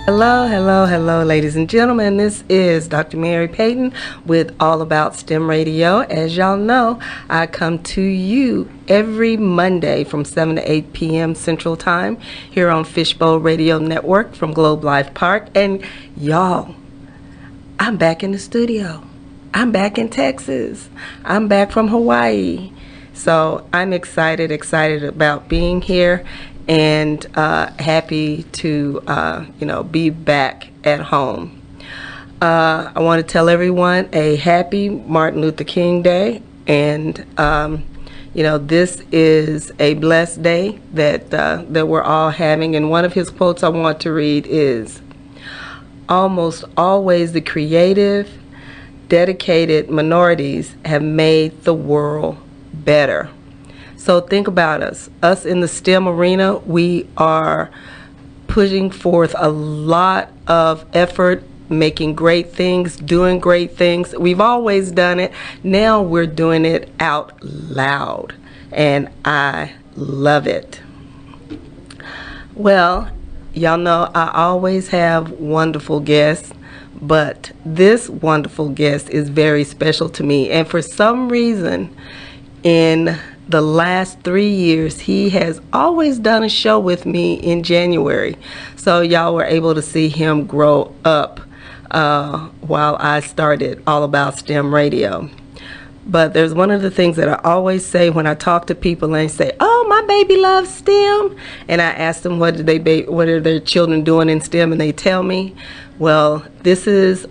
Hello, hello, hello, ladies and gentlemen. This is Dr. Mary Payton with All About STEM Radio. As y'all know, I come to you every Monday from 7 to 8 p.m. Central Time here on Fishbowl Radio Network from Globe Life Park. And y'all, I'm back in the studio. I'm back in Texas. I'm back from Hawaii. So I'm excited about being here and happy to be back at home. I want to tell everyone a happy Martin Luther King Day, and this is a blessed day that we're all having. And one of his quotes I want to read is, "Almost always the creative, dedicated minorities have made the world better." So think about us. Us in the STEM arena, we are putting forth a lot of effort, making great things, doing great things. We've always done it. Now we're doing it out loud, and I love it. Well, y'all know I always have wonderful guests, but this wonderful guest is very special to me. And for some reason, in the last 3 years, he has always done a show with me in January. So y'all were able to see him grow up while I started All About STEM Radio. But there's one of the things that I always say when I talk to people, and they say, "Oh, my baby loves STEM." And I ask them, what are their children doing in STEM? And they tell me, well, this is,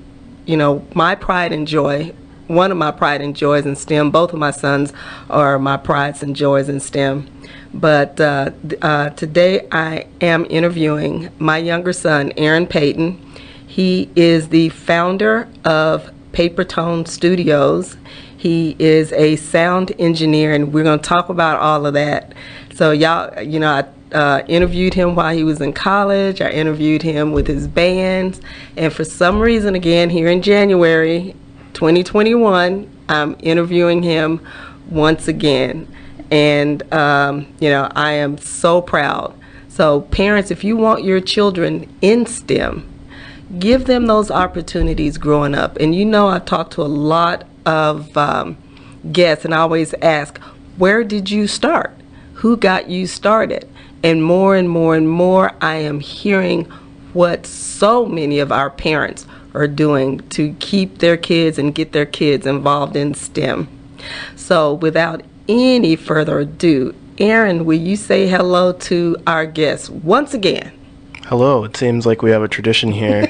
my pride and joy. One of my pride and joys in STEM. Both of my sons are my prides and joys in STEM. But today I am interviewing my younger son, Aaron Payton. He is the founder of PaperTone Studios. He is a sound engineer, and we're going to talk about all of that. So y'all, I interviewed him while he was in college. I interviewed him with his bands. And for some reason, again, here in January 2021, I'm interviewing him once again, and I am so proud. So parents, if you want your children in STEM, give them those opportunities growing up. And I talk to a lot of guests, and I always ask, where did you start? Who got you started? And more and more and more, I am hearing what so many of our parents are doing to keep their kids and get their kids involved in STEM. So without any further ado, Aaron, will you say hello to our guests once again? Hello. It seems like we have a tradition here.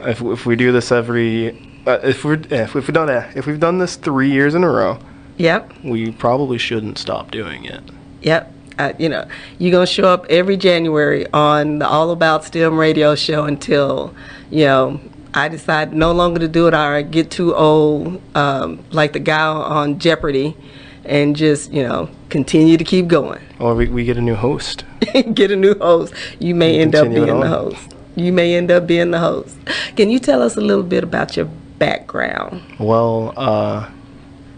if we do this if we've done this 3 years in a row, yep, we probably shouldn't stop doing it. Yep. You're going to show up every January on the All About STEM radio show until, I decide no longer to do it, or I get too old, like the guy on Jeopardy, and just, continue to keep going. Or we get a new host. Get a new host. You may end up being the host. You may end up being the host. Can you tell us a little bit about your background? Well,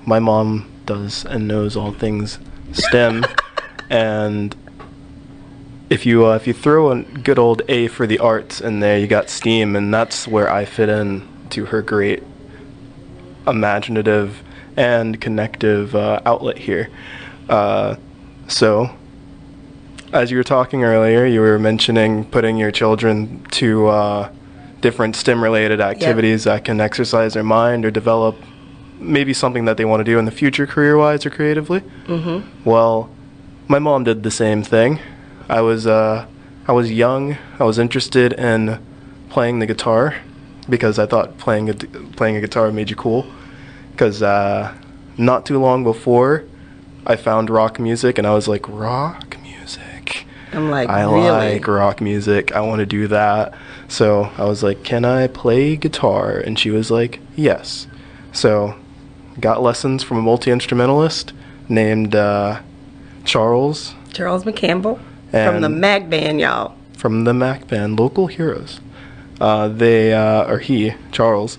my mom does and knows all things STEM. And if you throw a good old A for the arts in there, you got STEAM, and that's where I fit in to her great imaginative and connective outlet here. So, as you were talking earlier, you were mentioning putting your children to different STEM-related activities that can exercise their mind or develop maybe something that they want to do in the future career-wise or creatively. Mm-hmm. Well, my mom did the same thing. I was young. I was interested in playing the guitar because I thought playing a guitar made you cool. Because not too long before, I found rock music, and I was like, rock music? I'm like, I really? like rock music. I want to do that. So I was like, can I play guitar? And she was like, yes. So got lessons from a multi-instrumentalist named Charles McCampbell from the Mac Band, y'all. From the Mac Band, local heroes. Charles,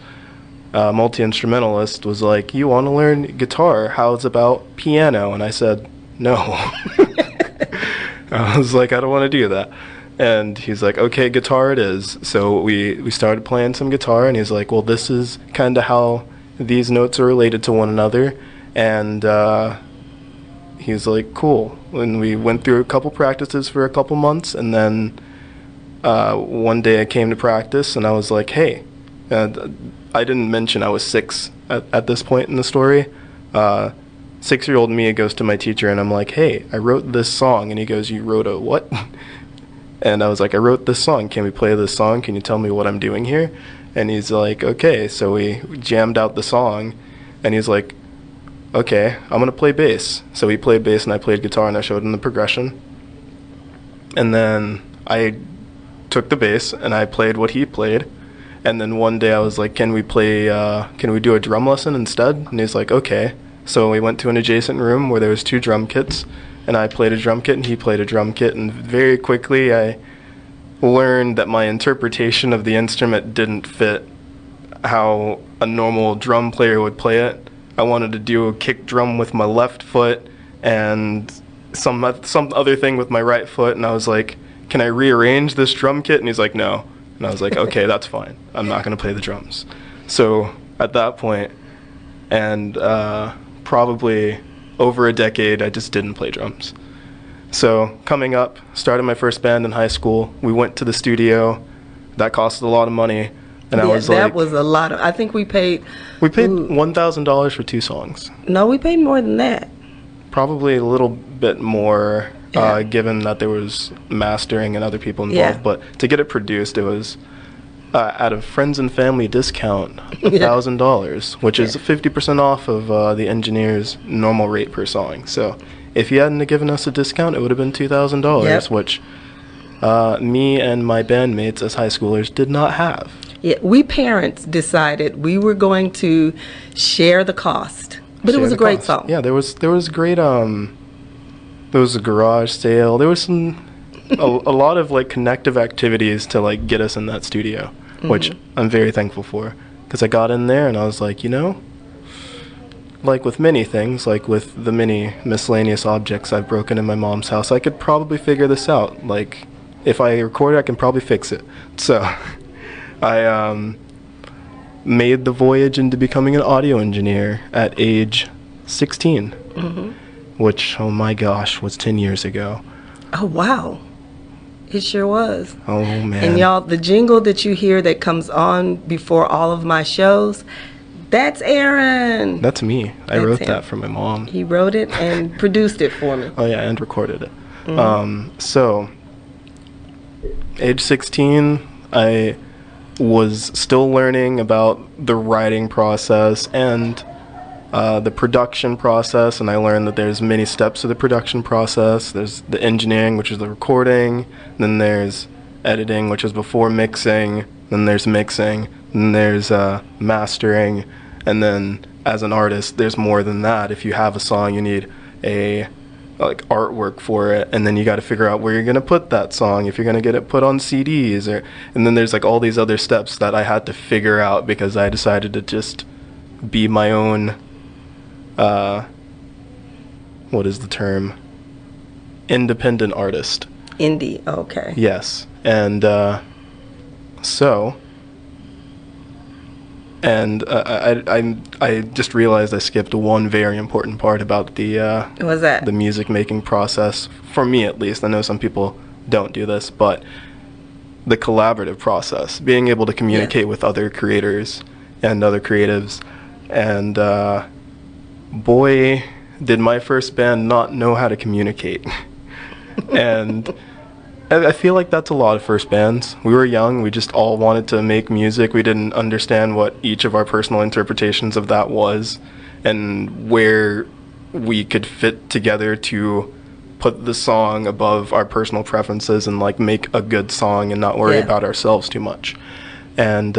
multi-instrumentalist, was like, you want to learn guitar? How's about piano? And I said, no. I was like, I don't want to do that. And he's like, okay, guitar it is. So we started playing some guitar, and he's like, well, this is kind of how these notes are related to one another. And he's like, cool. And we went through a couple practices for a couple months, and then one day I came to practice, and I was like, hey, I didn't mention I was 6 at this point in the story. 6-year-old me goes to my teacher, and I'm like, hey, I wrote this song. And he goes, you wrote a what? And I was like, I wrote this song. Can we play this song? Can you tell me what I'm doing here? And he's like, okay. So we jammed out the song, and he's like, okay, I'm going to play bass. So he played bass, and I played guitar, and I showed him the progression. And then I took the bass, and I played what he played. And then one day I was like, can we do a drum lesson instead? And he's like, okay. So we went to an adjacent room where there was 2 drum kits. And I played a drum kit, and he played a drum kit, and very quickly I learned that my interpretation of the instrument didn't fit how a normal drum player would play it. I wanted to do a kick drum with my left foot and some other thing with my right foot, and I was like, can I rearrange this drum kit? And he's like, no. And I was like, okay, that's fine. I'm not going to play the drums. So at that point, and probably over a decade, I just didn't play drums. So coming up, started my first band in high school. We went to the studio. That costed a lot of money. And I was like, that was a lot of, I think we paid $1,000 for 2 songs. No, we paid more than that. Probably a little bit more, given that there was mastering and other people involved. Yeah. But to get it produced, it was at a friends and family discount, $1,000, which is 50% off of the engineer's normal rate per song. So if he hadn't given us a discount, it would have been $2,000, which me and my bandmates as high schoolers did not have. Yeah, we parents decided we were going to share the cost, but it was a great song. Yeah, there was great. There was a garage sale. There was a lot of like connective activities to like get us in that studio, which I'm very thankful for, because I got in there and I was like, like with many things, like with the many miscellaneous objects I've broken in my mom's house, I could probably figure this out. Like if I record it, I can probably fix it. So I made the voyage into becoming an audio engineer at age 16, which, oh my gosh, was 10 years ago. Oh, wow. It sure was. Oh, man. And y'all, the jingle that you hear that comes on before all of my shows, that's Aaron. That's me. I wrote that for my mom. He wrote it and produced it for me. Oh, yeah, and recorded it. So, age 16, I was still learning about the writing process and the production process, and I learned that there's many steps of the production process. There's the engineering, which is the recording, then there's editing, which is before mixing, then there's mixing, then there's mastering, and then as an artist, there's more than that. If you have a song, you need a artwork for it, and then you got to figure out where you're going to put that song, if you're going to get it put on CDs, and then there's like all these other steps that I had to figure out because I decided to just be my own what is the term? Independent artist. Indie, okay. Yes. And I just realized I skipped one very important part about the what was that? The music making process, for me at least. I know some people don't do this, but the collaborative process, being able to communicate with other creators and other creatives, and boy, did my first band not know how to communicate. And I feel like that's a lot of first bands. We were young, we just all wanted to make music. We didn't understand what each of our personal interpretations of that was and where we could fit together to put the song above our personal preferences and like make a good song and not worry about ourselves too much. And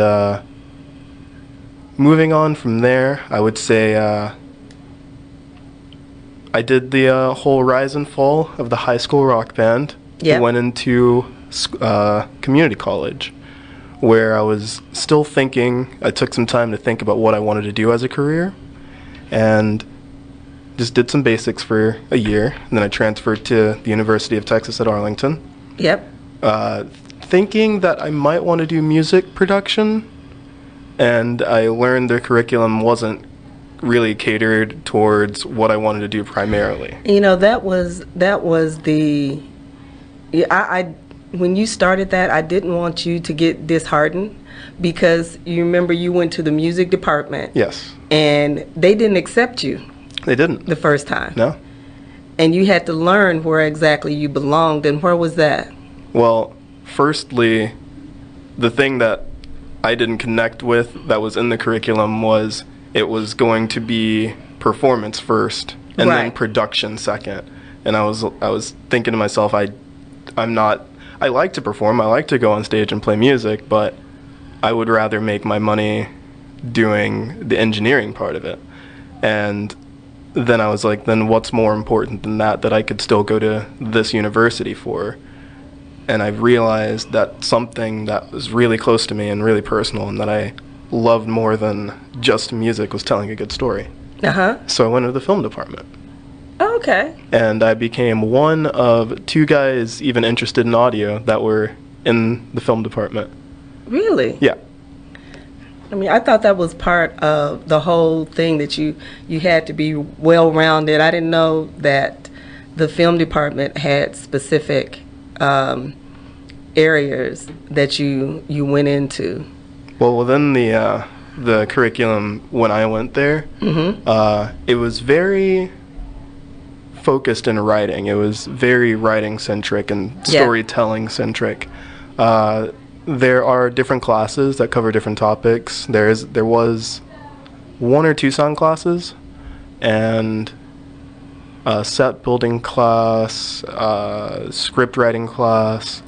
moving on from there, I would say I did the whole rise and fall of the high school rock band. Went into community college, where I was still thinking. I took some time to think about what I wanted to do as a career, and just did some basics for a year. And then I transferred to the University of Texas at Arlington. thinking that I might want to do music production, and I learned the curriculum wasn't really catered towards what I wanted to do primarily. You know, that was the, yeah, I when you started that, I didn't want you to get disheartened, because you remember you went to the music department. Yes. And they didn't accept you. They didn't. The first time. No. And you had to learn where exactly you belonged, and where was that? Well, firstly, the thing that I didn't connect with that was in the curriculum was it was going to be performance first and then production second. And I was thinking to myself, I like to perform, I like to go on stage and play music, but I would rather make my money doing the engineering part of it. And then I was like, then what's more important than that I could still go to this university for? And I realized that something that was really close to me and really personal and that I loved more than just music was telling a good story. So I went into the film department. Oh, okay. And I became one of 2 guys even interested in audio that were in the film department. Really? Yeah. I mean, I thought that was part of the whole thing, that you had to be well-rounded. I didn't know that the film department had specific areas that you went into. Well, within the curriculum when I went there, it was very focused in writing. It was very writing-centric and storytelling-centric. There are different classes that cover different topics. There was 1 or 2 sound classes, and a set building class, script writing class,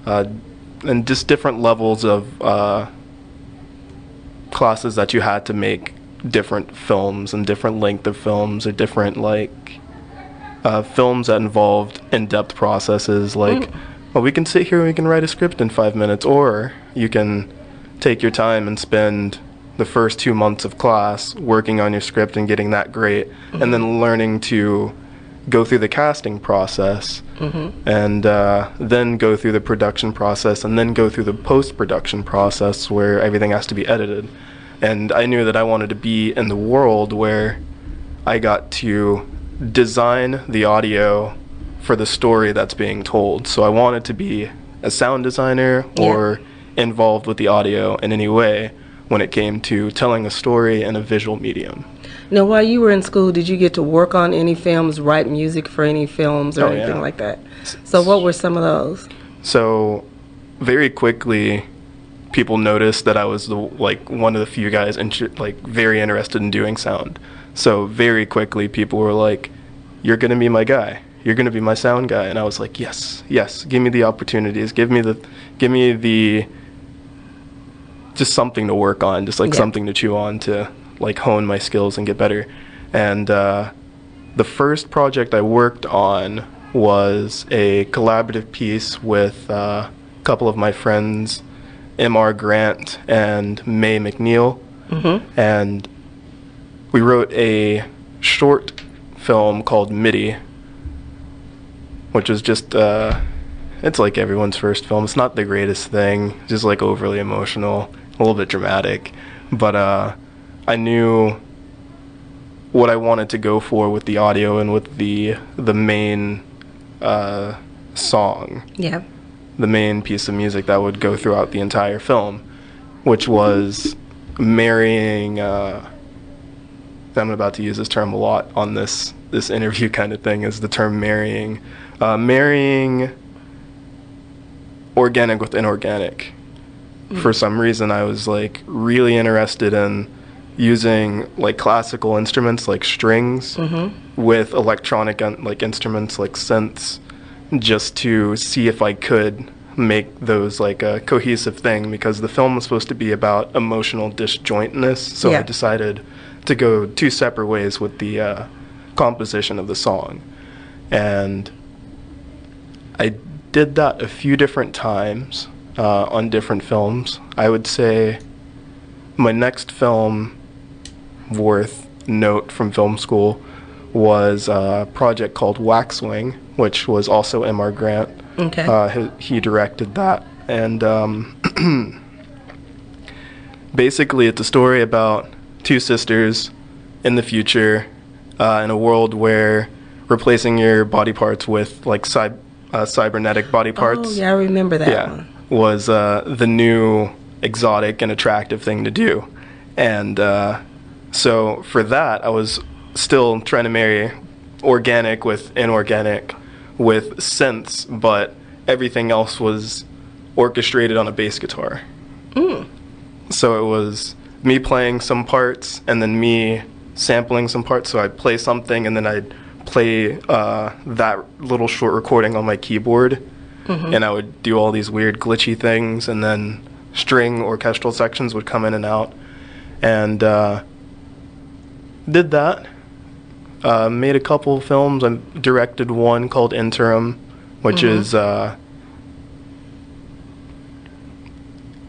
and just different levels of classes that you had to make different films and different length of films, or different films that involved in-depth processes, like well, we can sit here and we can write a script in 5 minutes, or you can take your time and spend the first 2 months of class working on your script and getting that great, and then learning to go through the casting process, and then go through the production process, and then go through the post-production process where everything has to be edited. And I knew that I wanted to be in the world where I got to design the audio for the story that's being told. So I wanted to be a sound designer or involved with the audio in any way when it came to telling a story in a visual medium. Now, while you were in school, did you get to work on any films, write music for any films or anything like that? So what were some of those? So very quickly, people noticed that I was one of the few guys very interested in doing sound. So very quickly, people were like, "You're gonna be my guy. You're gonna be my sound guy." And I was like, "Yes, yes. Give me the opportunities. Give me the just something to work on, just something to chew on to hone my skills and get better." And the first project I worked on was a collaborative piece with a couple of my friends, M.R. Grant and May McNeil, and we wrote a short film called MIDI, which was just it's like everyone's first film. It's not the greatest thing, just overly emotional, a little bit dramatic, but I knew what I wanted to go for with the audio and with the main song. Yeah. The main piece of music that would go throughout the entire film, which was marrying, I'm about to use this term a lot on this interview kind of thing, is the term marrying. Marrying organic with inorganic. For some reason, I was really interested in using classical instruments like strings with electronic instruments like synths, just to see if I could make those a cohesive thing, because the film was supposed to be about emotional disjointness. So I decided to go 2 separate ways with the composition of the song, and I did that a few different times on different films. I would say my next film worth note from film school was a project called Waxwing, which was also M.R. Grant. Okay. He directed that. And basically it's a story about two sisters in the future in a world where replacing your body parts with like cybernetic body parts. Oh, yeah, I remember that one. Was the new exotic and attractive thing to do. And so for that, I was still trying to marry organic with inorganic with synths, but everything else was orchestrated on a bass guitar. So it was me playing some parts and then me sampling some parts. So I'd play something and then I'd play that little short recording on my keyboard. And I would do all these weird glitchy things, and then string orchestral sections would come in and out. And did that. Made a couple films. I directed one called Interim, which is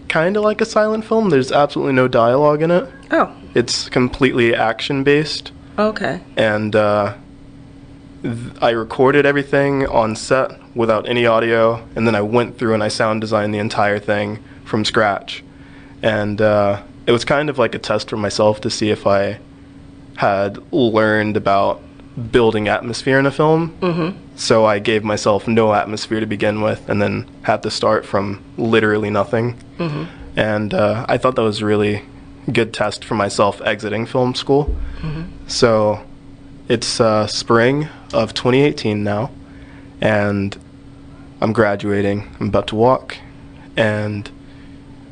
kind of like a silent film. There's absolutely no dialogue in it. Oh. It's completely action-based. Okay. And I recorded everything on set without any audio, and then I went through and I sound designed the entire thing from scratch. And it was kind of like a test for myself to see if I had learned about building atmosphere in a film. So I gave myself no atmosphere to begin with, and then had to start from literally nothing. And I thought that was a really good test for myself exiting film school. So it's spring of 2018 now, and I'm graduating. I'm about to walk and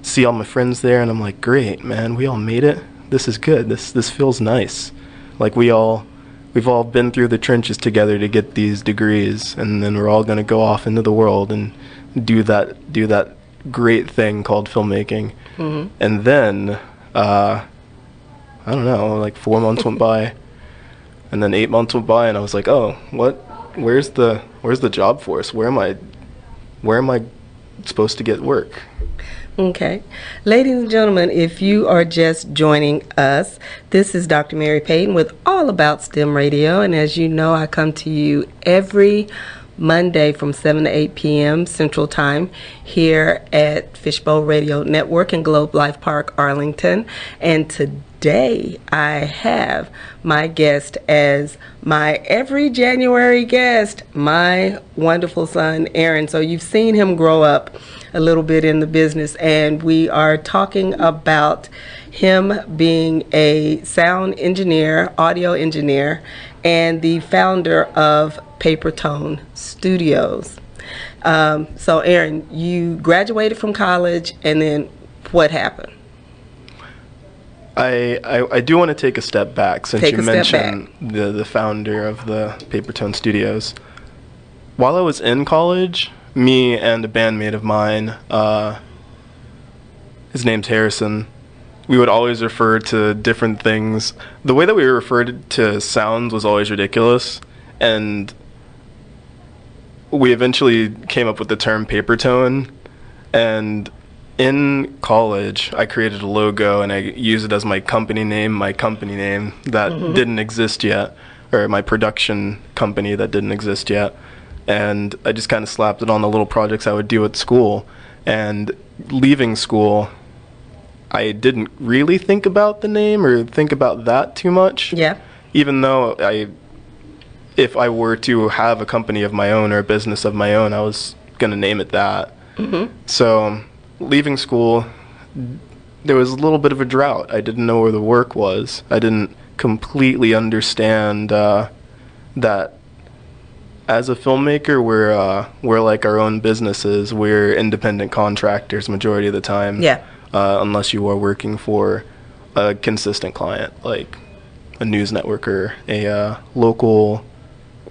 see all my friends there, and I'm like, great, man, we all made it. This is good. This feels nice. Like we've all been through the trenches together to get these degrees, and then we're all going to go off into the world and do that great thing called filmmaking. And then I don't know, like 4 months went by, and then 8 months went by, and I was like, oh, where's the job force? Where am I supposed to get work? Okay. Ladies and gentlemen, if you are just joining us, this is Dr. Mary Payton with All About STEM Radio, and as you know, I come to you every Monday from 7 to 8 p.m. Central Time here at Fishbowl Radio Network in Globe Life Park, Arlington. And today I have my guest as my every January guest, my wonderful son, Aaron. So you've seen him grow up a little bit in the business, and we are talking about him being a sound engineer, audio engineer, and the founder of PaperTone Studios. So Aaron, you graduated from college, and then what happened? I do want to take a step back, since you mentioned the founder of the PaperTone Studios. While I was in college, me and a bandmate of mine, his name's Harrison, we would always refer to different things. The way that we referred to sounds was always ridiculous, and we eventually came up with the term PaperTone. And in college, I created a logo, and I used it as my company name that didn't exist yet, or my production company that didn't exist yet. And I just kind of slapped it on the little projects I would do at school. And leaving school, I didn't really think about the name or think about that too much. Yeah. Even though if I were to have a company of my own or a business of my own, I was going to name it that. So leaving school, there was a little bit of a drought. I didn't know where the work was. I didn't completely understand that as a filmmaker, we're like our own businesses. We're independent contractors majority of the time. Yeah. Unless you are working for a consistent client, like a news network or a local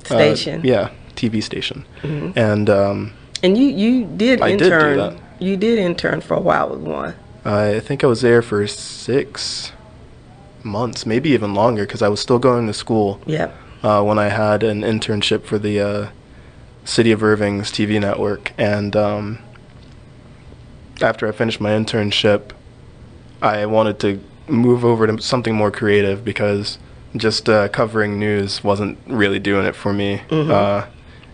station. TV station. And you did I intern. did do that. You did intern for a while with one. I think I was there for 6 months, maybe even longer, because I was still going to school. Yeah. When I had an internship for the City of Irving's TV network. And after I finished my internship, I wanted to move over to something more creative, because just covering news wasn't really doing it for me.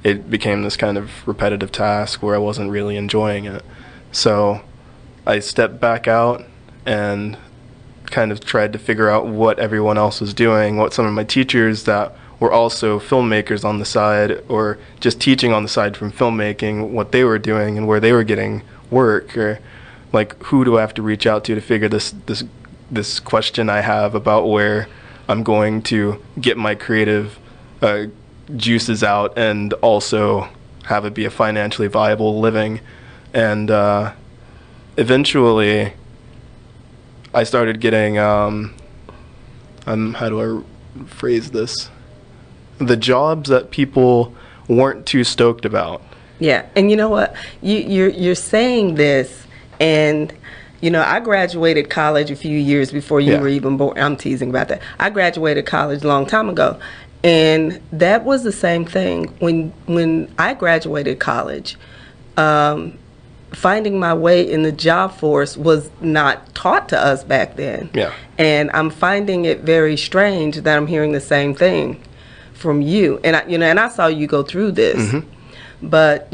It became this kind of repetitive task where I wasn't really enjoying it. So I stepped back out and kind of tried to figure out what everyone else was doing, what some of my teachers that were also filmmakers on the side or just teaching on the side from filmmaking, what they were doing and where they were getting work, or like who do I have to reach out to figure this question I have about where I'm going to get my creative juices out and also have it be a financially viable living. And eventually I started getting how do I phrase this, the jobs that people weren't too stoked about. Yeah, and you know what, you're saying this, and I graduated college a few years before you were even born. I'm teasing about that. I graduated college a long time ago, and that was the same thing. When I graduated college, finding my way in the job force was not taught to us back then. Yeah. And I'm finding it very strange that I'm hearing the same thing from you. And I saw you go through this. But,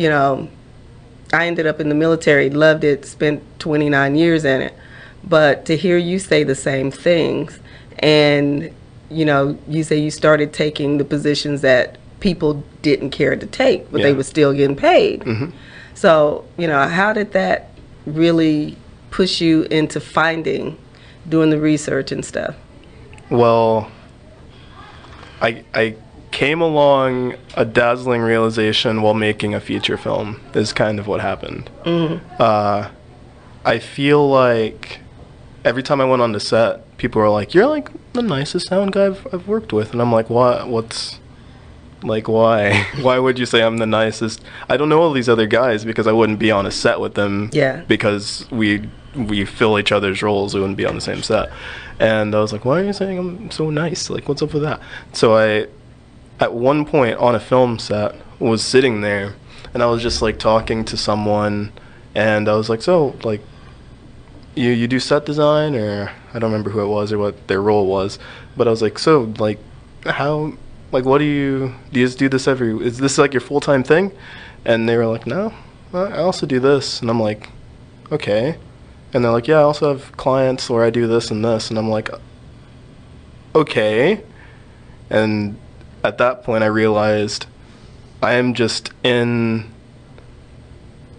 I ended up in the military, loved it, spent 29 years in it. But to hear you say the same things, and, you say you started taking the positions that people didn't care to take, but they were still getting paid. So, how did that really push you into doing the research and stuff? Well, I came along a dazzling realization while making a feature film is kind of what happened. I feel like every time I went on the set, people were like, "You're like the nicest sound guy I've worked with," and I'm like, "What? What's like why? Why would you say I'm the nicest? I don't know all these other guys because I wouldn't be on a set with them. Yeah. Because we fill each other's roles. We wouldn't be on the same set." And I was like, "Why are you saying I'm so nice? Like, what's up with that?" So I, at one point on a film set, was sitting there, and I was just like talking to someone, and I was like, "So like, you do set design?" Or I don't remember who it was or what their role was, but I was like, "So like, how?" Like, what do you just do this is this like your full-time thing? And they were like, "No, I also do this." And I'm like, "Okay." And they're like, "Yeah, I also have clients where I do this and this." And I'm like, "Okay." And at that point I realized I am just in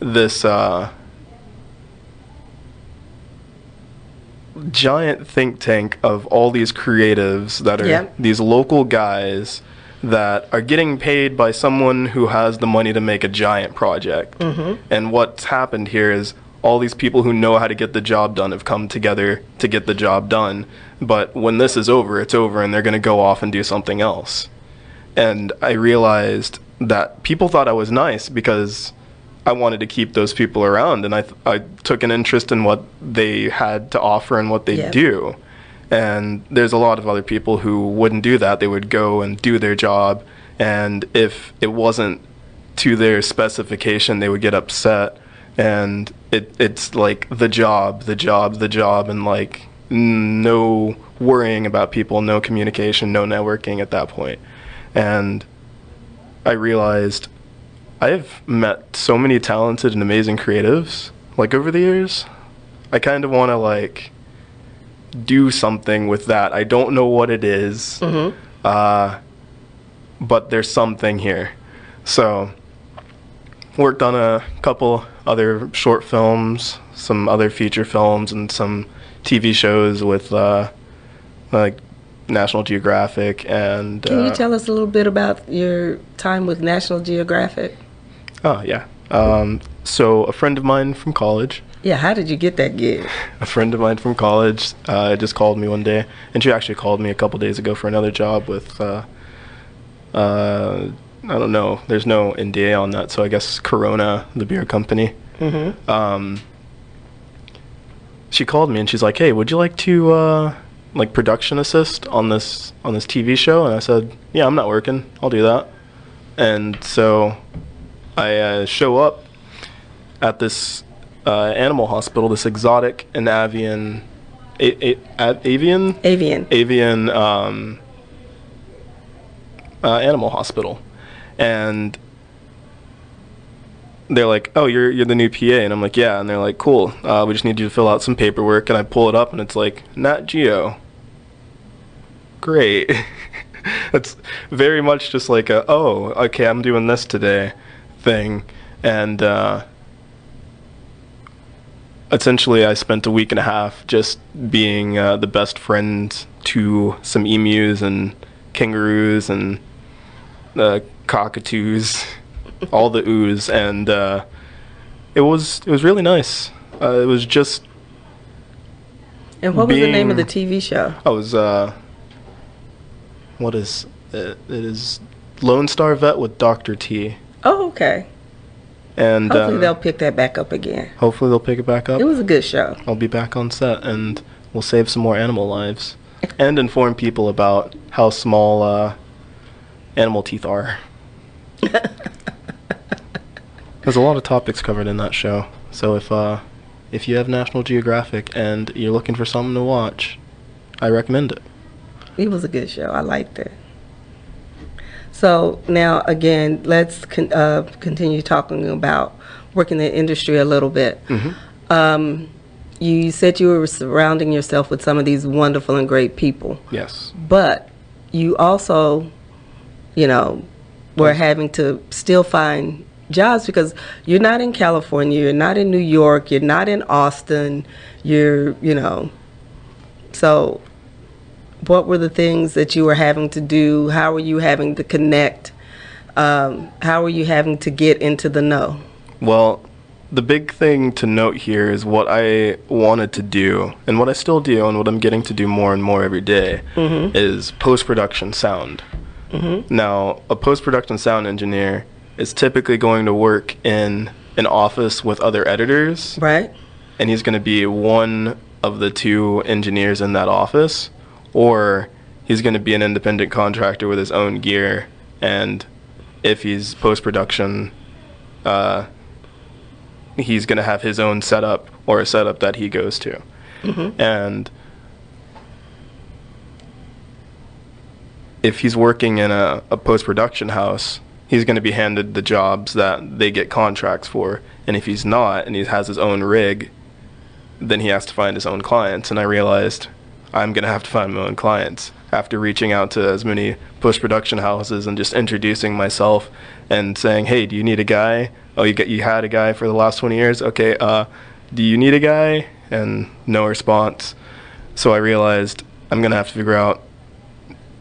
this giant think tank of all these creatives that are these local guys that are getting paid by someone who has the money to make a giant project. And what's happened here is all these people who know how to get the job done have come together to get the job done. But when this is over, it's over, and they're going to go off and do something else. And I realized that people thought I was nice because I wanted to keep those people around, and I took an interest in what they had to offer and what they do. And there's a lot of other people who wouldn't do that. They would go and do their job, and if it wasn't to their specification, they would get upset. And it's like the job, and like no worrying about people, no communication, no networking at that point. And I realized I've met so many talented and amazing creatives, like, over the years. I kind of want to, like, do something with that. I don't know what it is, but there's something here. So, worked on a couple other short films, some other feature films, and some TV shows with, like, National Geographic. And can you tell us a little bit about your time with National Geographic? Oh, yeah. So a friend of mine from college. Yeah, how did you get that gig? A friend of mine from college just called me one day, and she actually called me a couple days ago for another job with, I don't know, there's no NDA on that, so I guess Corona, the beer company. She called me, and she's like, "Hey, would you like to, like, production assist on this TV show?" And I said, "Yeah, I'm not working. I'll do that." And so I show up at this animal hospital, this exotic and avian animal hospital, and they're like, "Oh, you're the new PA," and I'm like, "Yeah," and they're like, "Cool. We just need you to fill out some paperwork," and I pull it up, and it's like Nat Geo. Great. It's very much just like a, oh, okay, I'm doing this today thing, and essentially I spent a week and a half just being the best friend to some emus and kangaroos and cockatoos, all the ooze, and it was really nice. It was just. And what was the name of the TV show? I was what is it? It is Lone Star Vet with Dr. T. Oh, okay. And hopefully they'll pick that back up again. Hopefully they'll pick it back up. It was a good show. I'll be back on set, and we'll save some more animal lives and inform people about how small animal teeth are. There's a lot of topics covered in that show. So if you have National Geographic and you're looking for something to watch, I recommend it. It was a good show. I liked it. So now, again, let's continue talking about working in the industry a little bit. Mm-hmm. You said you were surrounding yourself with some of these wonderful and great people. Yes. But you also, were having to still find jobs because you're not in California, you're not in New York, you're not in Austin, so what were the things that you were having to do? How were you having to connect? How were you having to get into the know? Well, the big thing to note here is what I wanted to do, and what I still do, and what I'm getting to do more and more every day, Mm-hmm. is post-production sound. Mm-hmm. Now, a post-production sound engineer is typically going to work in an office with other editors. Right. And he's going to be one of the two engineers in that office, or he's going to be an independent contractor with his own gear, and if he's post-production, he's going to have his own setup or a setup that he goes to. Mm-hmm. And if he's working in a post-production house, he's going to be handed the jobs that they get contracts for. And if he's not, and he has his own rig, then he has to find his own clients. And I realized I'm going to have to find my own clients after reaching out to as many post-production houses and just introducing myself and saying, hey, do you need a guy? Oh, you had a guy for the last 20 years? Okay, do you need a guy? And no response. So I realized I'm going to have to figure out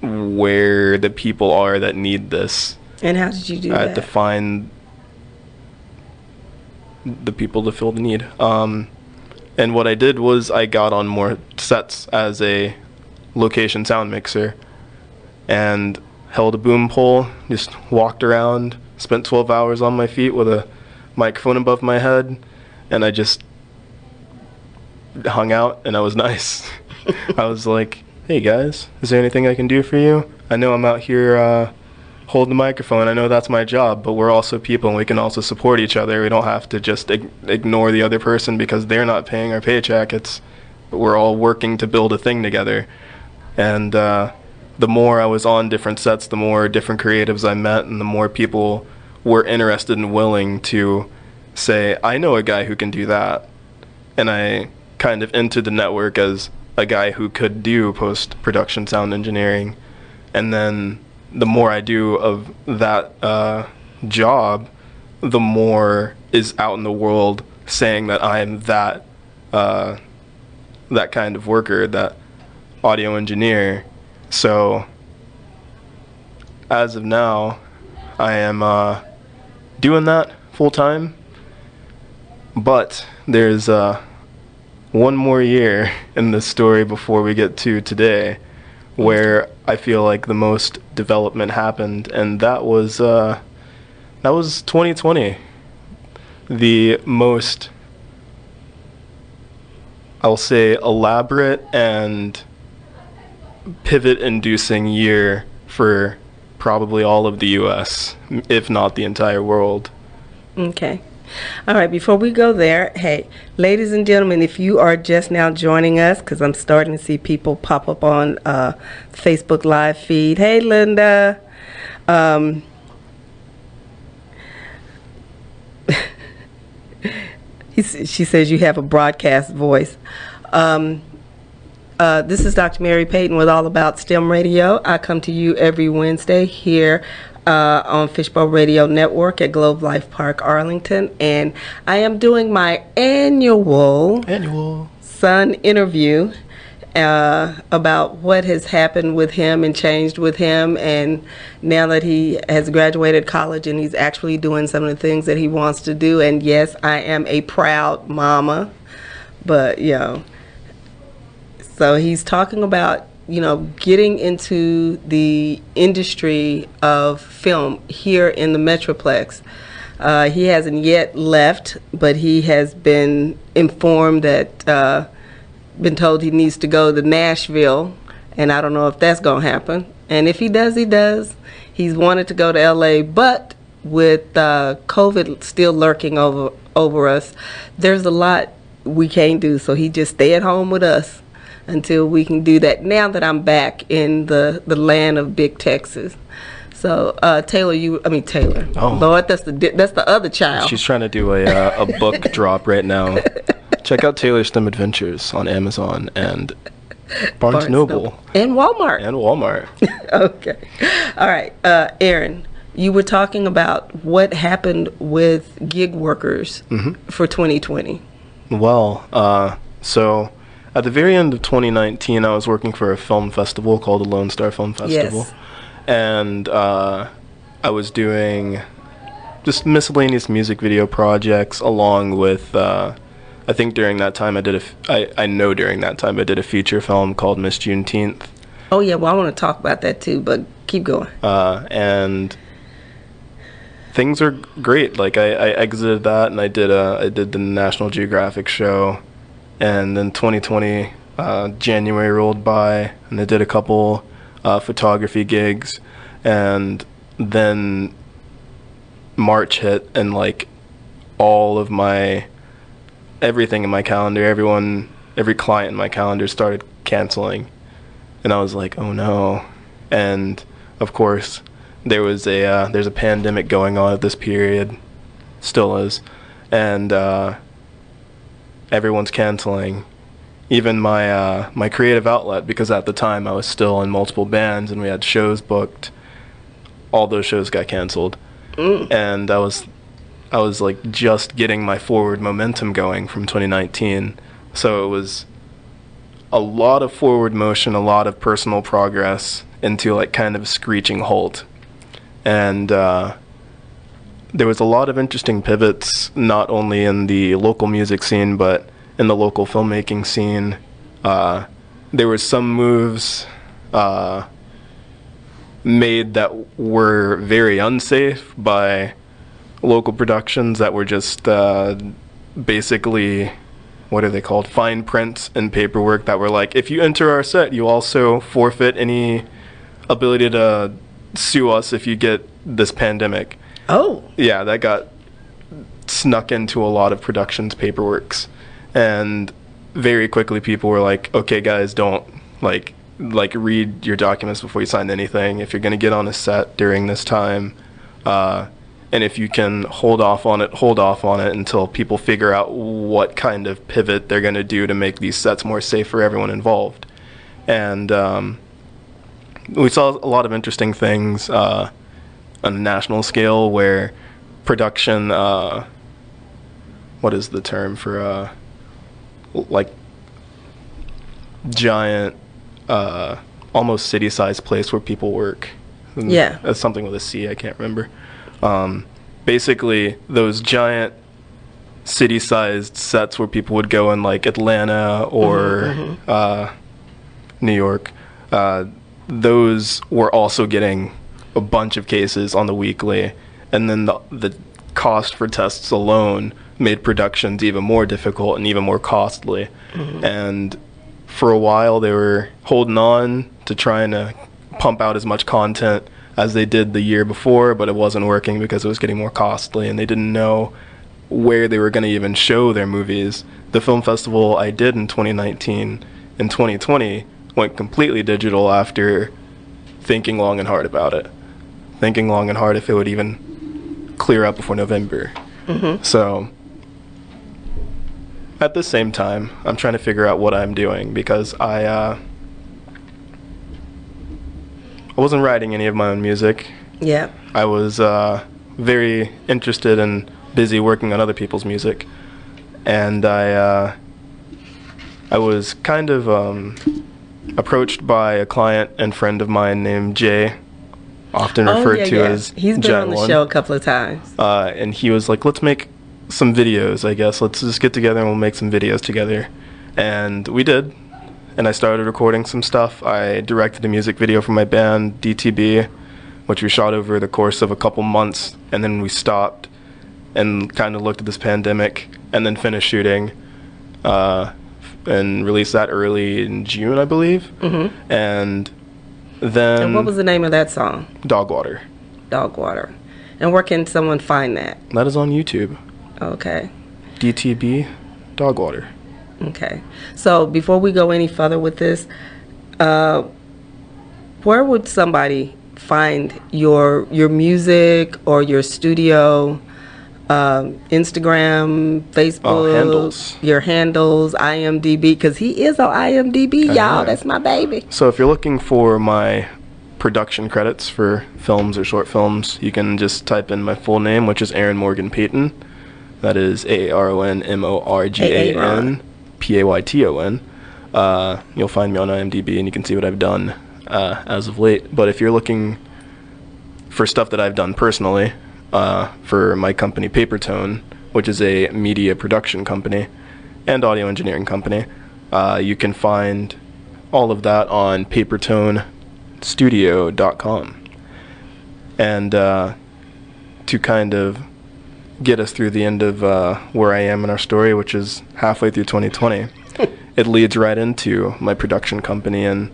where the people are that need this. And how did you do that? I had to find the people to fill the need. And what I did was I got on more sets as a location sound mixer and held a boom pole, just walked around, spent 12 hours on my feet with a microphone above my head, and I just hung out, and I was nice. I was like, hey guys, is there anything I can do for you? I know I'm out here holding the microphone. I know that's my job, but we're also people, and we can also support each other. We don't have to just ignore the other person because they're not paying our paycheck. We're all working to build a thing together. And the more I was on different sets, the more different creatives I met, and the more people were interested and willing to say, I know a guy who can do that. And I kind of entered the network as a guy who could do post-production sound engineering. And then the more I do of that job, the more is out in the world saying that I'm that kind of worker, that audio engineer. So as of now, I am doing that full time, but there's one more year in this story before we get to today where I feel like the most development happened, and that was 2020. The most, I'll say, elaborate and pivot-inducing year for probably all of the U.S., if not the entire world. Okay. All right, before we go there, hey, ladies and gentlemen, if you are just now joining us, because I'm starting to see people pop up on Facebook Live feed. Hey, Linda. She says you have a broadcast voice. This is Dr. Mary Payton with All About STEM Radio. I come to you every Wednesday here on Fishbowl Radio Network at Globe Life Park, Arlington. And I am doing my annual son interview about what has happened with him and changed with him, and now that he has graduated college and he's actually doing some of the things that he wants to do. And yes, I am a proud mama, but so he's talking about getting into the industry of film here in the Metroplex. He hasn't yet left, but he has been informed that been told he needs to go to Nashville, and I don't know if that's gonna happen. And if he does, he does. He's wanted to go to LA, but with COVID still lurking over us, there's a lot we can't do. So he just stay at home with us until we can do that. Now that I'm back in the land of Big Texas. So Taylor, Taylor. Oh. Lord, that's the other child. She's trying to do a book drop right now. Check out Taylor's STEM Adventures on Amazon and Barnes Noble. And Walmart. Okay. All right. Aaron, you were talking about what happened with gig workers for 2020. Well, so at the very end of 2019, I was working for a film festival called the Lone Star Film Festival. Yes. And I was doing just miscellaneous music video projects along with... I think during that time I know during that time I did a feature film called Miss Juneteenth. Oh yeah, well I want to talk about that too, but keep going. And things are great. Like I exited that and I did the National Geographic show, and then 2020 January rolled by and I did a couple photography gigs, and then March hit and like all of everything in my calendar, every client in my calendar started canceling, and I was like, oh no. And of course there's a pandemic going on at this period, still is, and everyone's canceling, even my creative outlet, because at the time I was still in multiple bands and we had shows booked. All those shows got canceled. And I was like just getting my forward momentum going from 2019. So it was a lot of forward motion, a lot of personal progress into like kind of a screeching halt. And there was a lot of interesting pivots, not only in the local music scene, but in the local filmmaking scene. There were some moves made that were very unsafe by local productions that were just basically, what are they called, fine print and paperwork that were like, if you enter our set, you also forfeit any ability to sue us if you get this pandemic. Oh. Yeah, that got snuck into a lot of productions' paperworks, and very quickly people were like, okay guys, don't like read your documents before you sign anything. If you're going to get on a set during this time, and if you can hold off on it until people figure out what kind of pivot they're going to do to make these sets more safe for everyone involved. And we saw a lot of interesting things on a national scale where production, what is the term for like giant, almost city-sized place where people work. Yeah. That's something with a C, I can't remember. Basically, those giant city-sized sets where people would go in, like Atlanta or New York, those were also getting a bunch of cases on the weekly, and then the cost for tests alone made productions even more difficult and even more costly. And for a while, they were holding on to trying to pump out as much content as they did the year before, but it wasn't working because it was getting more costly, and they didn't know where they were going to even show their movies. The film festival I did in 2019 and 2020 went completely digital after thinking long and hard about it. thinking long and hard if it would even clear up before November. So at the same time, I'm trying to figure out what I'm doing, because I wasn't writing any of my own music. Yeah. I was very interested and busy working on other people's music, and I was kind of approached by a client and friend of mine named Jay, often referred to as He's been on the show a couple of times. And he was like, let's make some videos, I guess. Let's just get together and we'll make some videos together. And we did. And I started recording some stuff. I directed a music video for my band, DTB, which we shot over the course of a couple months. And then we stopped and kind of looked at this pandemic and then finished shooting and released that early in June, I believe. And then... And what was the name of that song? Dog Water. Dog Water. And where can someone find that? That is on YouTube. Okay. DTB, Dog Water. Okay. So before we go any further with this, where would somebody find your music or your studio? Instagram, Facebook, handles. Your handles, IMDb, because he is on IMDb, y'all. That's my baby. So if you're looking for my production credits for films or short films, you can just type in my full name, which is Aaron Morgan Payton. That is AARONMORGAN PAYTON. You'll find me on IMDb, and you can see what I've done as of late. But if you're looking for stuff that I've done personally, for my company PaperTone, which is a media production company and audio engineering company, you can find all of that on PaperToneStudio.com. And to kind of get us through the end of where I am in our story, which is halfway through 2020, it leads right into my production company and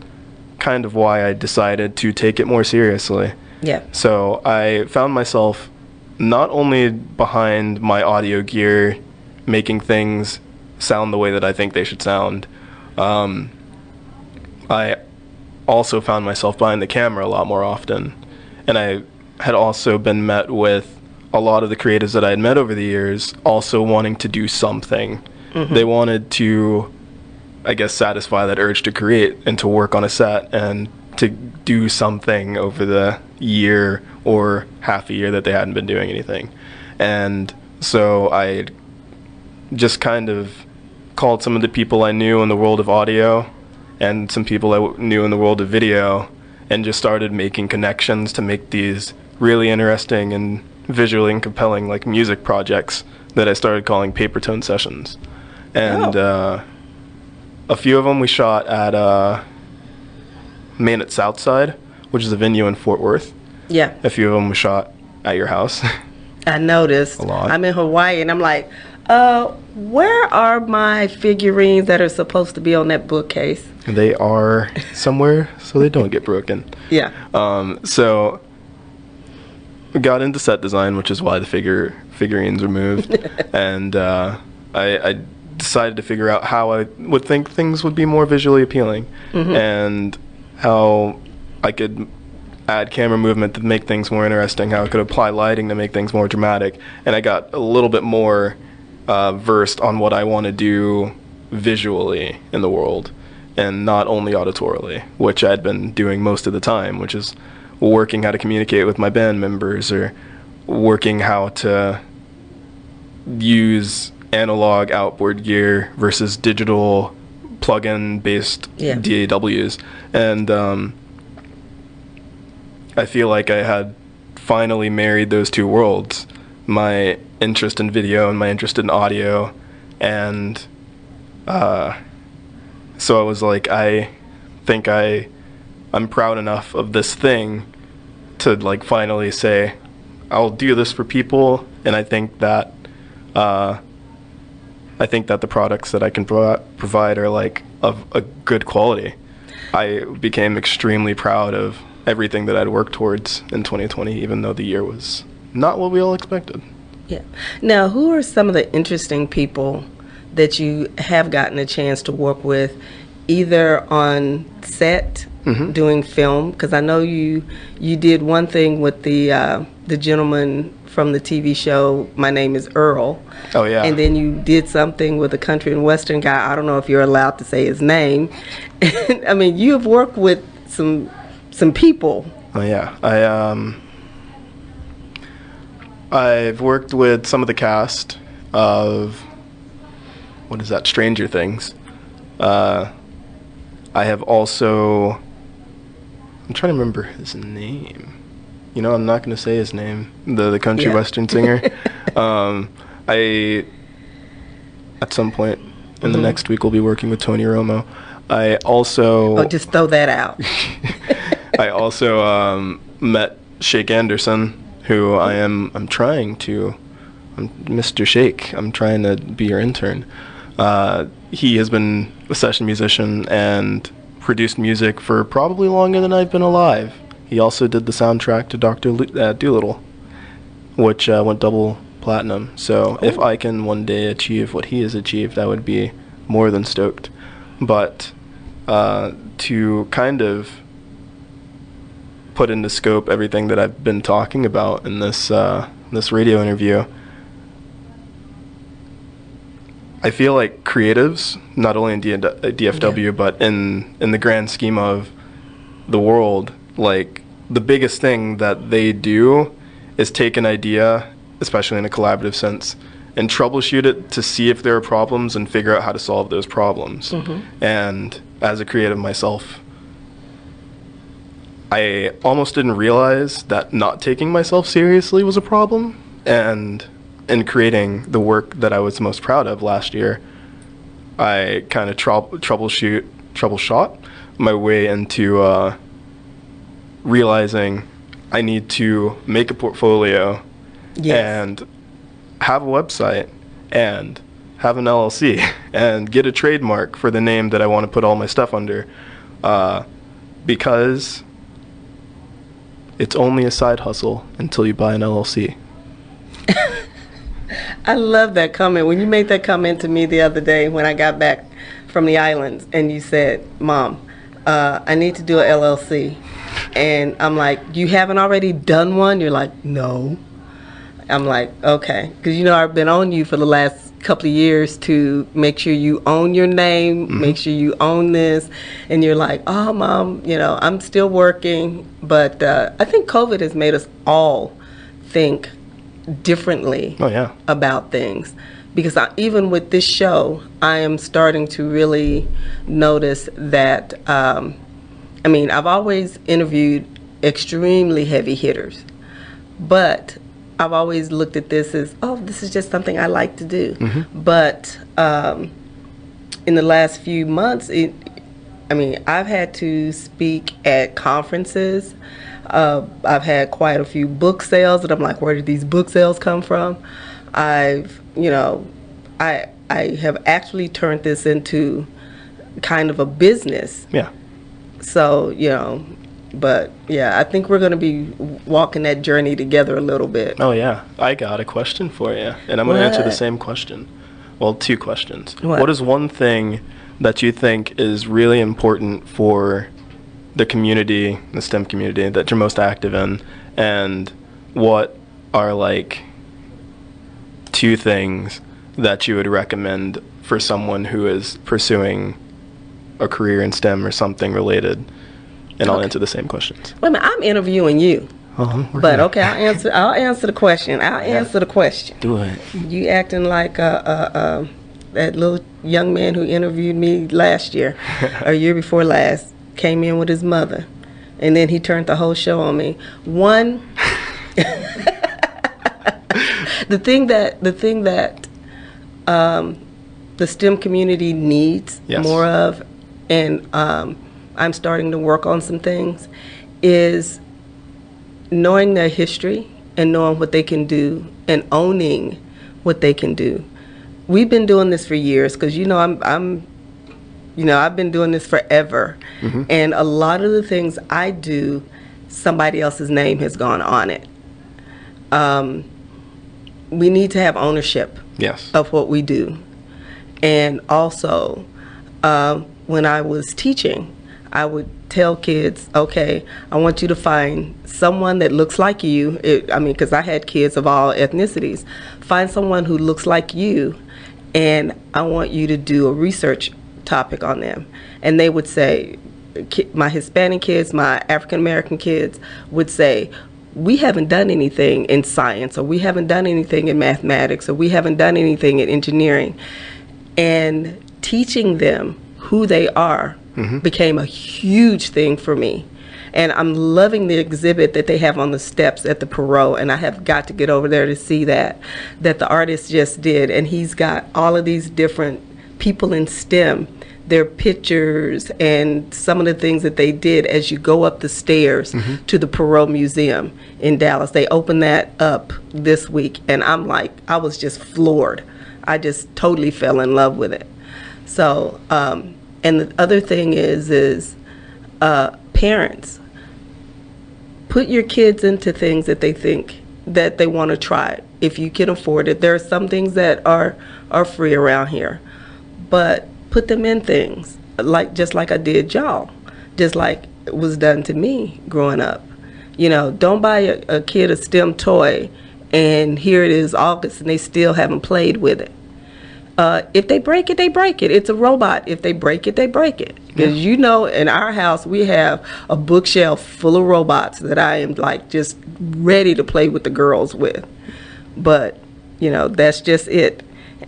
kind of why I decided to take it more seriously. Yeah. So I found myself not only behind my audio gear, making things sound the way that I think they should sound, I also found myself behind the camera a lot more often. And I had also been met with a lot of the creatives that I had met over the years also wanting to do something. They wanted to, I guess, satisfy that urge to create and to work on a set and to do something over the year or half a year that they hadn't been doing anything. And so I just kind of called some of the people I knew in the world of audio and some people I knew in the world of video and just started making connections to make these really interesting and visually compelling like music projects that I started calling PaperTone sessions. And a few of them we shot at Main at Southside, which is a venue in Fort Worth. Yeah. A few of them were shot at your house. I noticed. A lot. I'm in Hawaii, and I'm like, where are my figurines that are supposed to be on that bookcase? They are somewhere so they don't get broken. Yeah. So we got into set design, which is why the figurines were moved. And I decided to figure out how I would think things would be more visually appealing and how I could add camera movement to make things more interesting, how I could apply lighting to make things more dramatic. And I got a little bit more versed on what I want to do visually in the world and not only auditorily, which I'd been doing most of the time, which is working how to communicate with my band members or working how to use analog outboard gear versus digital plug-in based DAWs. And I feel like I had finally married those two worlds, my interest in video and my interest in audio. And so I was like, I think I'm proud enough of this thing to like finally say I'll do this for people. And I think that the products that I can provide are like of a good quality. I became extremely proud of everything that I'd worked towards in 2020, even though the year was not what we all expected. Yeah. Now, who are some of the interesting people that you have gotten a chance to work with, either on set doing film? Because I know you did one thing with the gentleman from the TV show My Name is Earl. Oh, yeah. And then you did something with a country and western guy. I don't know if you're allowed to say his name. I mean, you have worked with some people. Oh, yeah. I've worked with some of the cast of, what is that, Stranger Things. I have also, I'm trying to remember his name. You know, I'm not going to say his name, the country western singer. I, at some point in the next week, will be working with Tony Romo. I also... Oh, just throw that out. I also met Shake Anderson, who I'm Mr. Shake. I'm trying to be your intern. He has been a session musician and produced music for probably longer than I've been alive. He also did the soundtrack to Dr. Dolittle, which went double platinum. So if I can one day achieve what he has achieved, I would be more than stoked. But to kind of put into scope everything that I've been talking about in this radio interview, I feel like creatives, not only in DFW, but in the grand scheme of the world, like the biggest thing that they do is take an idea, especially in a collaborative sense, and troubleshoot it to see if there are problems and figure out how to solve those problems. And as a creative myself, I almost didn't realize that not taking myself seriously was a problem. And in creating the work that I was most proud of last year, I kind of troubleshot my way into realizing I need to make a portfolio and have a website and have an LLC and get a trademark for the name that I want to put all my stuff under, because it's only a side hustle until you buy an LLC. I love that comment. When you made that comment to me the other day when I got back from the islands, and you said, "Mom, I need to do a LLC." And I'm like, "You haven't already done one?" You're like, "No." I'm like, "Okay." Because, you know, I've been on you for the last couple of years to make sure you own your name, make sure you own this. And you're like, "Oh, Mom, you know, I'm still working." But I think COVID has made us all think differently about things. Because even with this show, I am starting to really notice that, I mean, I've always interviewed extremely heavy hitters, but I've always looked at this as, oh, this is just something I like to do. But in the last few months, I mean, I've had to speak at conferences. I've had quite a few book sales that I'm like, where did these book sales come from? I've, you know, I have actually turned this into kind of a business. Yeah. So, you know, but yeah, I think we're going to be walking that journey together a little bit. Oh, yeah. I got a question for you, and I'm going to answer the same question. Well, two questions. What is one thing that you think is really important for the community, the STEM community, that you're most active in, and what are like two things that you would recommend for someone who is pursuing a career in STEM or something related? And I'll answer the same questions. Wait a minute, I'm interviewing you. But okay, I'll answer the question. Answer the question. Do it. You acting like that little young man who interviewed me last year, or year before last, came in with his mother, and then he turned the whole show on me. One, the thing that the STEM community needs more of, and I'm starting to work on some things, is knowing their history and knowing what they can do and owning what they can do. We've been doing this for years, because you know I've been doing this forever, and a lot of the things I do, somebody else's name has gone on it. We need to have ownership of what we do. And also, when I was teaching, I would tell kids, okay, I want you to find someone that looks like you. Because I had kids of all ethnicities. Find someone who looks like you, and I want you to do a research topic on them. And they would say, my Hispanic kids, my African American kids would say, we haven't done anything in science, or we haven't done anything in mathematics, or we haven't done anything in engineering. And teaching them who they are became a huge thing for me. And I'm loving the exhibit that they have on the steps at the Perot, and I have got to get over there to see that the artist just did. And he's got all of these different people in STEM, their pictures, and some of the things that they did as you go up the stairs to the Perot Museum in Dallas. They opened that up this week, and I'm like, I was just floored. I just totally fell in love with it. So, and the other thing is parents, put your kids into things that they think that they want to try, if you can afford it. There are some things that are free around here, but put them in things just like I did y'all, just like it was done to me growing up. You know, don't buy a kid a STEM toy and here it is August and they still haven't played with it. If they break it, they break it. It's a robot. If they break it, they break it. Because you know, in our house, we have a bookshelf full of robots that I am like just ready to play with the girls with. But, you know, that's just it.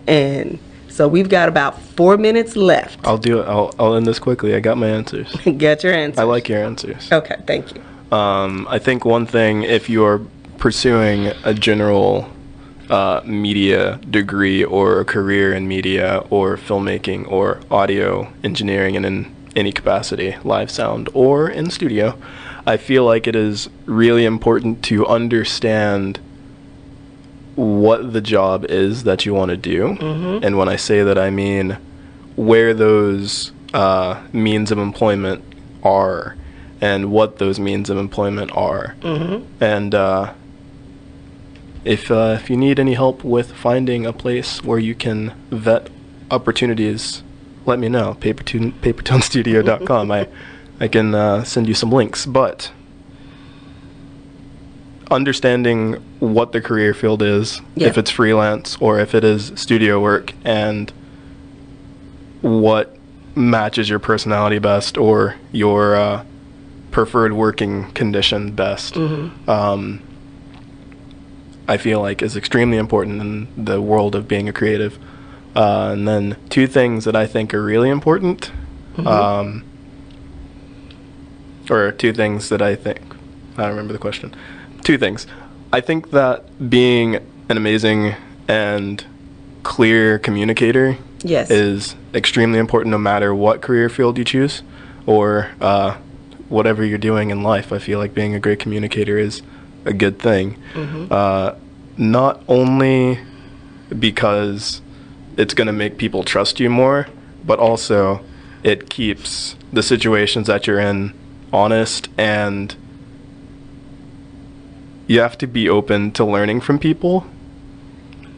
And so we've got about 4 minutes left. I'll do it. I'll end this quickly. I got my answers. Got your answers. I like your answers. Okay, thank you. I think one thing, if you're pursuing a general media degree or a career in media or filmmaking or audio engineering and in any capacity, live sound or in studio, I feel like it is really important to understand what the job is that you want to do. And when I say that, I mean where those means of employment are and what those means of employment are. And if you need any help with finding a place where you can vet opportunities, let me know. PaperToneStudio.com. I can send you some links. But understanding what the career field is, if it's freelance or if it is studio work, and what matches your personality best or your preferred working condition best, I feel like is extremely important in the world of being a creative. And then two things that I think are really important, or two things that I think, I don't remember the question. Two things. I think that being an amazing and clear communicator is extremely important no matter what career field you choose or whatever you're doing in life. I feel like being a great communicator is a good thing. Not only because it's going to make people trust you more, but also it keeps the situations that you're in honest, and you have to be open to learning from people.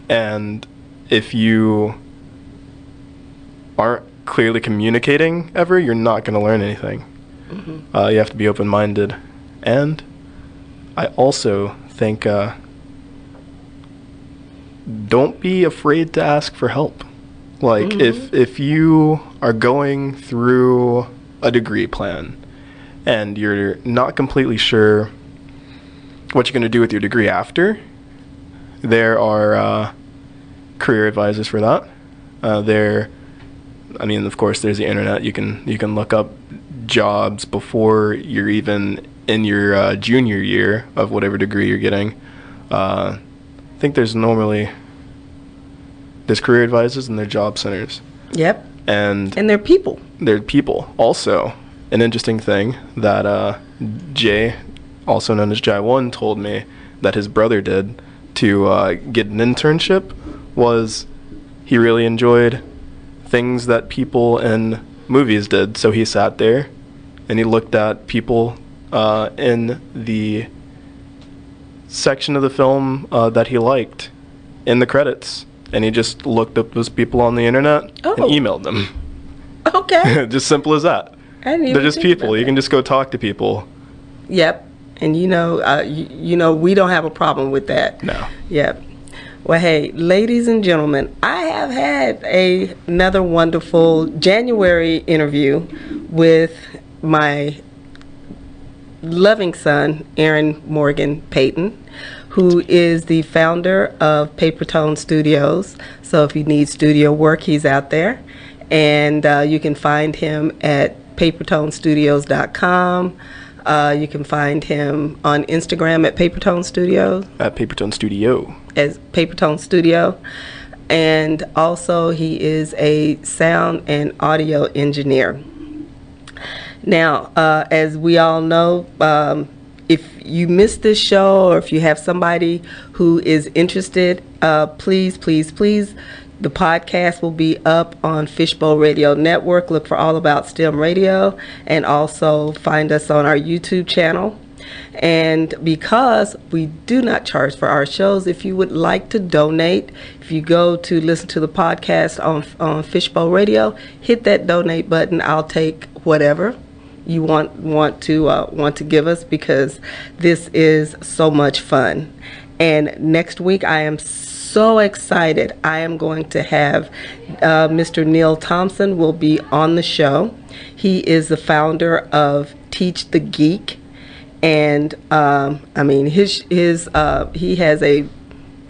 And if you aren't clearly communicating ever, you're not going to learn anything. You have to be open-minded. And I also think don't be afraid to ask for help. Like if you are going through a degree plan and you're not completely sure what you're going to do with your degree after, there are career advisors for that. I mean, of course, there's the internet. You can look up jobs before you're even in your junior year of whatever degree you're getting. I think there's career advisors and there's job centers. Yep. And they're people. They're people. Also, an interesting thing that Jay, also known as Jai1, told me that his brother did to get an internship was he really enjoyed things that people in movies did. So he sat there and he looked at people in the section of the film that he liked in the credits, and he just looked up those people on the internet and emailed them. Okay. Just simple as that. I didn't even They're just think people. about You can just go talk to people. Yep. And we don't have a problem with that. No. Yep. Well, hey, ladies and gentlemen, I have had another wonderful January interview with my loving son, Aaron Payton, who is the founder of PaperTone Studios. So if you need studio work, he's out there. And you can find him at papertonestudios.com. You can find him on Instagram at PaperTone Studios. At PaperTone Studio. As PaperTone Studio. And also he is a sound and audio engineer. Now, as we all know, if you missed this show or if you have somebody who is interested, please, the podcast will be up on Fishbowl Radio Network. Look for All About STEM Radio, and also find us on our YouTube channel. And because we do not charge for our shows, if you would like to donate, if you go to listen to the podcast on Fishbowl Radio, hit that donate button. I'll take whatever you want to give us, because this is so much fun. And next week I am so excited. I am going to have Mr. Neil Thompson will be on the show. He is the founder of Teach the Geek, and he has a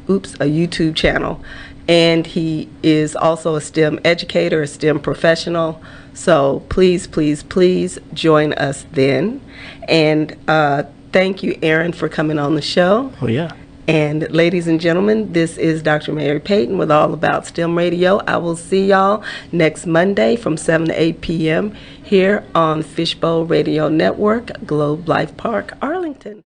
YouTube channel, and he is also a STEM educator, a STEM professional. So please join us then. And thank you, Aaron, for coming on the show. Oh, yeah. And ladies and gentlemen, this is Dr. Mary Payton with All About STEM Radio. I will see y'all next Monday from 7 to 8 p.m. here on Fishbowl Radio Network, Globe Life Park, Arlington.